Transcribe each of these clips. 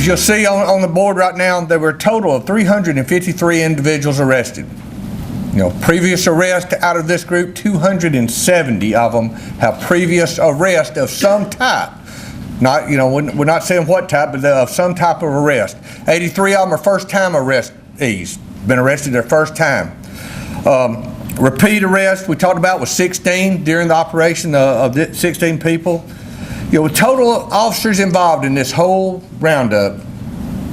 As you'll see on the board right now, there were a total of 353 individuals arrested. Previous arrest out of this group, 270 of them have previous arrest of some type. Not, we're not saying what type, but of some type of arrest. 83 of them are first-time arrestees, been arrested their first time. Repeat arrest we talked about was 16 during the operation of 16 people. With total officers involved in this whole roundup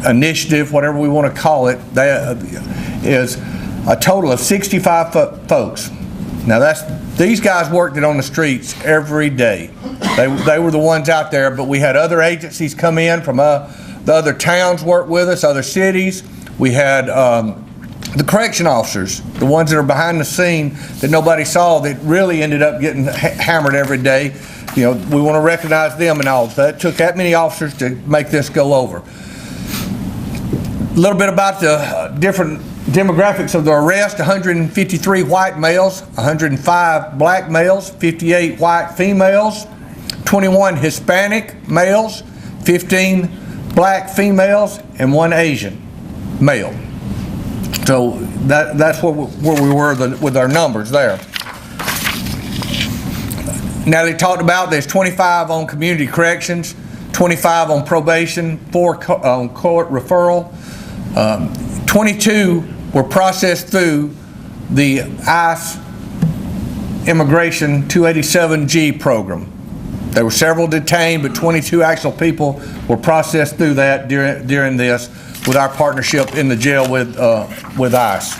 initiative, whatever we want to call it, that is a total of 65 folks. Now these guys worked it on the streets every day. They were the ones out there, but we had other agencies come in from the other towns work with us, other cities. We had the correction officers, the ones that are behind the scene that nobody saw, that really ended up getting hammered every day. We want to recognize them and all. That took that many officers to make this go over. A little bit about the different demographics of the arrest: 153 white males, 105 black males, 58 white females, 21 Hispanic males, 15 black females, and 1 Asian male. So that's where we were with our numbers there. Now they talked about there's 25 on community corrections, 25 on probation, 4 on court referral. 22 were processed through the ICE Immigration 287G program. There were several detained, but 22 actual people were processed through that during this, with our partnership in the jail with ICE.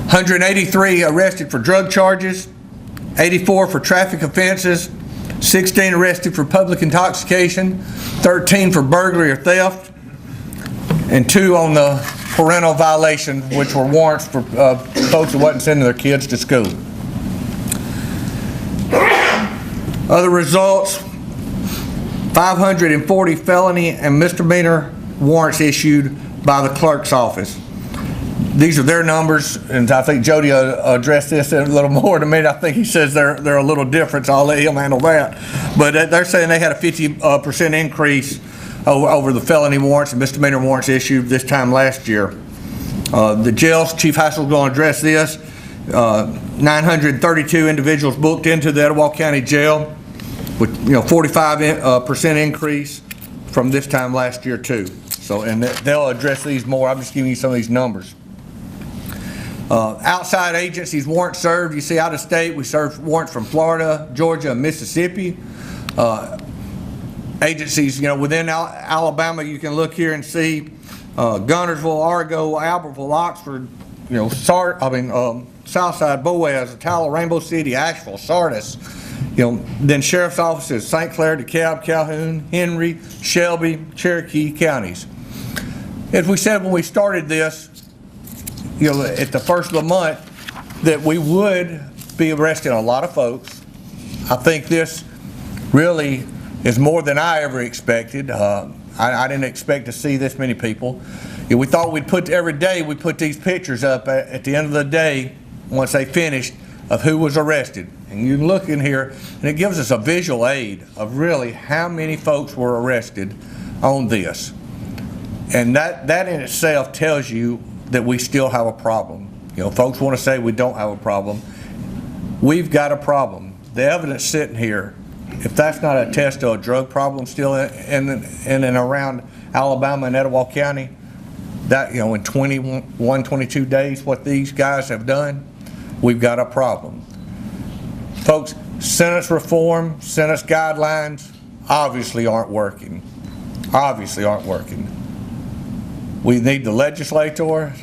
183 arrested for drug charges, 84 for traffic offenses, 16 arrested for public intoxication, 13 for burglary or theft, and 2 on the parental violation, which were warrants for folks that wasn't sending their kids to school. Other results: 540 felony and misdemeanor warrants issued by the clerk's office. These are their numbers, and I think Jody addressed this a little more to me. I think he says they're a little different, so I'll let him handle that. But they're saying they had a 50% increase over the felony warrants and misdemeanor warrants issued this time last year. The jails, Chief Hassel's going to address this. 932 individuals booked into the Etowah County Jail, with 45% increase from this time last year too. So, and they'll address these more. I'm just giving you some of these numbers. Outside agencies warrants served. You see, out of state, we served warrants from Florida, Georgia, and Mississippi. Agencies, within Alabama, you can look here and see Guntersville, Argo, Albertville, Oxford, Southside, Boaz, Attala, Rainbow City, Asheville, Sardis. Then sheriff's offices: St. Clair, DeKalb, Calhoun, Henry, Shelby, Cherokee counties. As we said when we started this, at the first of the month, that we would be arresting a lot of folks. I think this really is more than I ever expected. I didn't expect to see this many people. We thought we'd every day we put these pictures up at the end of the day, once they finished, of who was arrested. And you can look in here, and it gives us a visual aid of really how many folks were arrested on this. And that in itself tells you that we still have a problem. Folks want to say we don't have a problem. We've got a problem. The evidence sitting here, if that's not a test of a drug problem still in and around Alabama and Etowah County, that, in 21, 22 days, what these guys have done, we've got a problem. Folks, sentence reform, sentence guidelines obviously aren't working. Obviously aren't working. We need the legislator,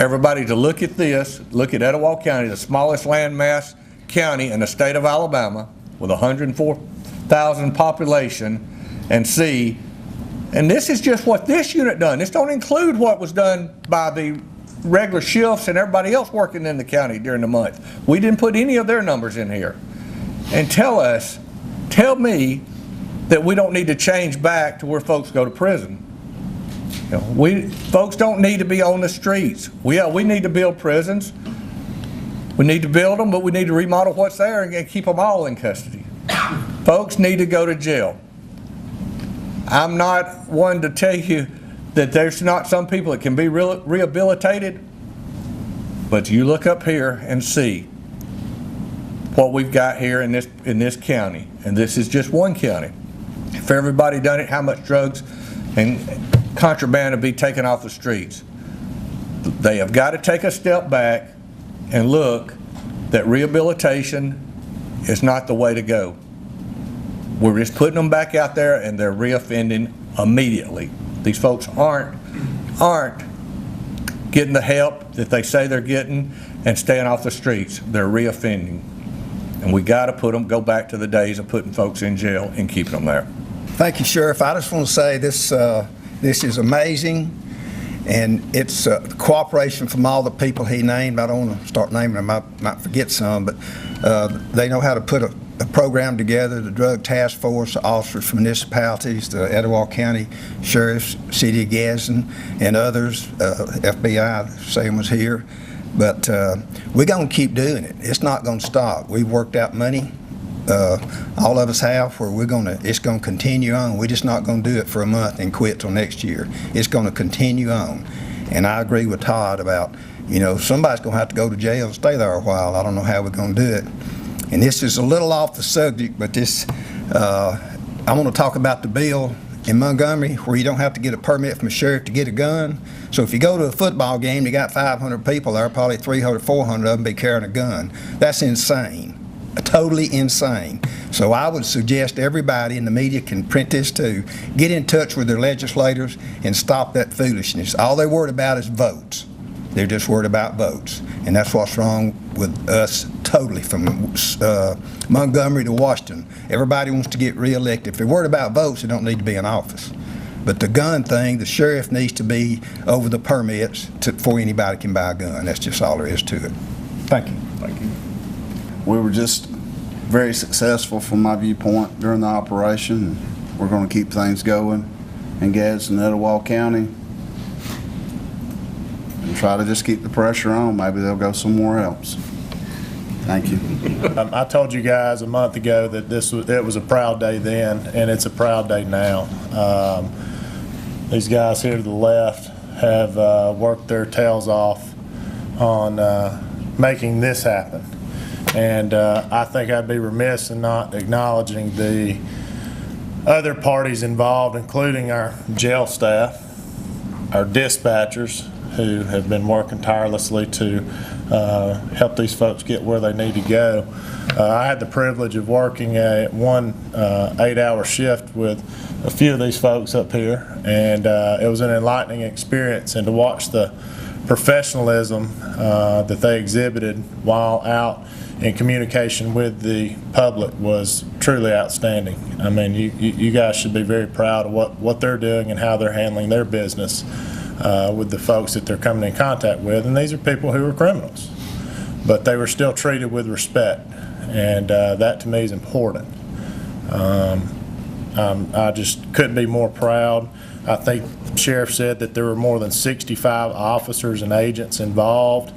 everybody to look at this, look at Etowah County, the smallest landmass county in the state of Alabama with 104,000 population, and see, and this is just what this unit done. This don't include what was done by the regular shifts and everybody else working in the county during the month. We didn't put any of their numbers in here. And tell me that we don't need to change back to where folks go to prison. Folks don't need to be on the streets. We need to build prisons. We need to build them, but we need to remodel what's there and keep them all in custody. Folks need to go to jail. I'm not one to tell you that there's not some people that can be rehabilitated, but you look up here and see what we've got here in this county, and this is just one county. If everybody done it, how much drugs and contraband would be taken off the streets? They have got to take a step back and look that rehabilitation is not the way to go. We're just putting them back out there and they're reoffending immediately. These folks aren't getting the help that they say they're getting and staying off the streets. They're reoffending. And we got to go back to the days of putting folks in jail and keeping them there. Thank you, Sheriff. I just want to say this is amazing, and it's cooperation from all the people he named. I don't want to start naming them. I might forget some, but they know how to put a program together. The Drug Task Force, the officers from municipalities, the Etowah County Sheriff's, City of Gadsden, and others, FBI, Sam was here. But we're going to keep doing it. It's not going to stop. We've worked out money, all of us have, where it's going to continue on. We're just not going to do it for a month and quit till next year. It's going to continue on. And I agree with Todd about, somebody's going to have to go to jail and stay there a while. I don't know how we're going to do it. And this is a little off the subject, but I want to talk about the bill in Montgomery where you don't have to get a permit from a sheriff to get a gun. So if you go to a football game, you got 500 people there, probably 300, 400 of them be carrying a gun. That's insane, totally insane. So I would suggest everybody in the media can print this too, get in touch with their legislators and stop that foolishness. All they're worried about is votes. They're just worried about votes. And that's what's wrong with us totally, from Montgomery to Washington. Everybody wants to get reelected. If they're worried about votes, they don't need to be in office. But the gun thing, the sheriff needs to be over the permits before anybody can buy a gun. That's just all there is to it. Thank you. Thank you. We were just very successful from my viewpoint during the operation. We're going to keep things going in Gadsden, Etowah County, and try to just keep the pressure on. Maybe they'll go somewhere else. Thank you. I told you guys a month ago that it was a proud day then, and it's a proud day now. These guys here to the left have worked their tails off on making this happen. And I think I'd be remiss in not acknowledging the other parties involved, including our jail staff, our dispatchers, who have been working tirelessly to help these folks get where they need to go. I had the privilege of working one 8-hour shift with a few of these folks up here, and it was an enlightening experience, and to watch the professionalism that they exhibited while out in communication with the public was truly outstanding. I mean, you guys should be very proud of what they're doing and how they're handling their business with the folks that they're coming in contact with. And these are people who are criminals, but they were still treated with respect, and that to me is important. I just couldn't be more proud. I think the sheriff said that there were more than 65 officers and agents involved.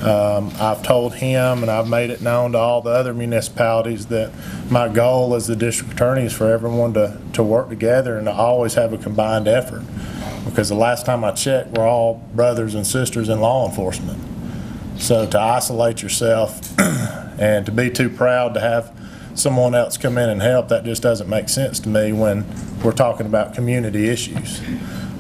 I've told him, and I've made it known to all the other municipalities, that my goal as the district attorney is for everyone to work together and to always have a combined effort. Because the last time I checked, we're all brothers and sisters in law enforcement. So to isolate yourself and to be too proud to have someone else come in and help, that just doesn't make sense to me when we're talking about community issues.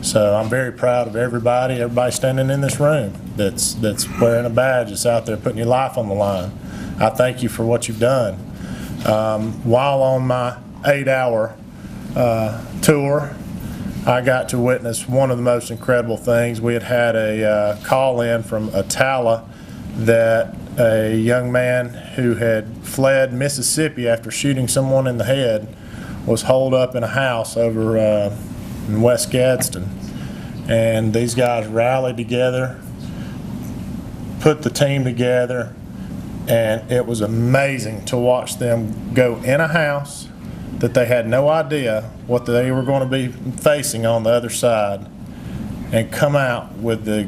So I'm very proud of everybody standing in this room that's wearing a badge, that's out there putting your life on the line. I thank you for what you've done. While on my 8-hour tour, I got to witness one of the most incredible things. We had a call in from Attala that a young man who had fled Mississippi after shooting someone in the head was holed up in a house over in West Gadsden. And these guys rallied together, put the team together, and it was amazing to watch them go in a house that they had no idea what they were going to be facing on the other side, and come out with the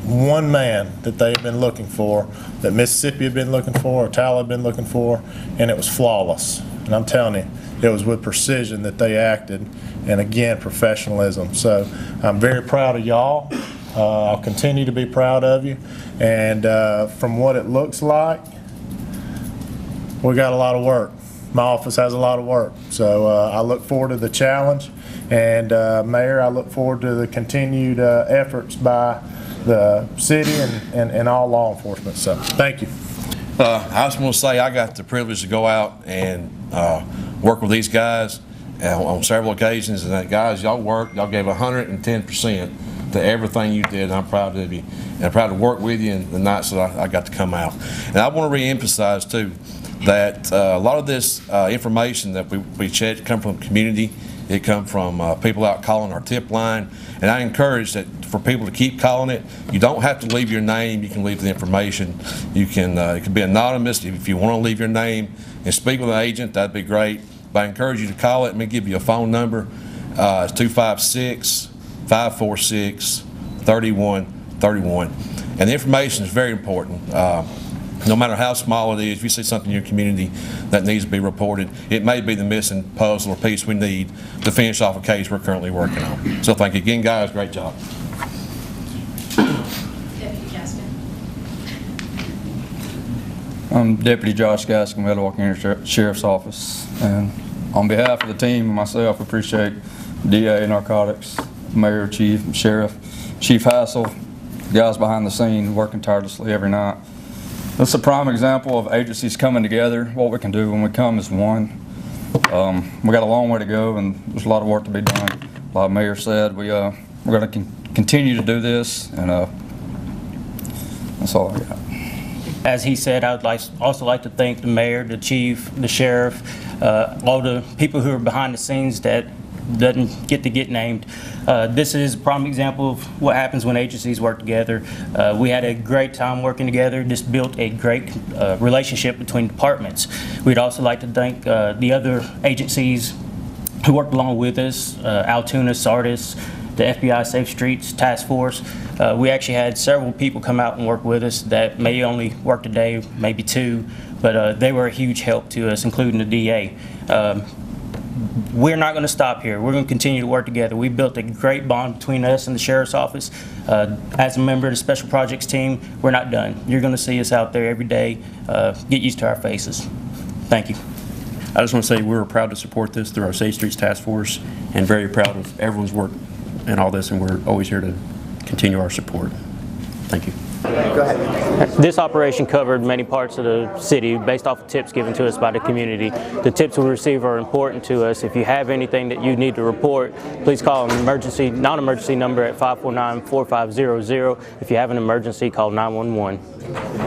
one man that they had been looking for, that Mississippi had been looking for, or Tala had been looking for, and it was flawless. And I'm telling you, it was with precision that they acted, and again, professionalism. So I'm very proud of y'all. I'll continue to be proud of you. And from what it looks like, we got a lot of work. My office has a lot of work. So I look forward to the challenge. And Mayor, I look forward to the continued efforts by the city and all law enforcement. So thank you. I just want to say I got the privilege to go out and work with these guys on several occasions. And guys, y'all gave 110% to everything you did. And I'm proud of you. And I'm proud to work with you in the nights that I got to come out. And I want to re-emphasize too that a lot of this information that we check come from the community. It come from people out calling our tip line. And I encourage that for people to keep calling it. You don't have to leave your name. You can leave the information. You can, it can be anonymous. If you want to leave your name and speak with an agent, that'd be great. But I encourage you to call it. Let me give you a phone number. It's 256-546-3131. And the information is very important. No matter how small it is, if you see something in your community that needs to be reported, it may be the missing puzzle or piece we need to finish off a case we're currently working on. So thank you again, guys. Great job. Deputy Gaskin. I'm Deputy Josh Gaskin, Etowah County Sheriff's Office. And on behalf of the team and myself, appreciate DA Narcotics, Mayor, Chief, Sheriff, Chief Hassel, guys behind the scene working tirelessly every night. This is a prime example of agencies coming together. What we can do when we come as one. We got a long way to go, and there's a lot of work to be done. Like Mayor said, we're going to continue to do this, and that's all I got. As he said, I would also like to thank the mayor, the chief, the sheriff, all the people who are behind the scenes that doesn't get to get named. This is a prime example of what happens when agencies work together. We had a great time working together, just built a great relationship between departments. We'd also like to thank the other agencies who worked along with us, Altoona, Sardis, the FBI Safe Streets Task Force. We actually had several people come out and work with us that may only work a day, maybe two, but they were a huge help to us, including the DA. We're not going to stop here. We're going to continue to work together. We built a great bond between us and the Sheriff's Office. As a member of the Special Projects team, we're not done. You're going to see us out there every day. Get used to our faces. Thank you. I just want to say we're proud to support this through our Safe Streets Task Force and very proud of everyone's work and all this, and we're always here to continue our support. Thank you. Go ahead. This operation covered many parts of the city based off of tips given to us by the community. The tips we receive are important to us. If you have anything that you need to report, please call an non-emergency number at 549-4500. If you have an emergency, call 911.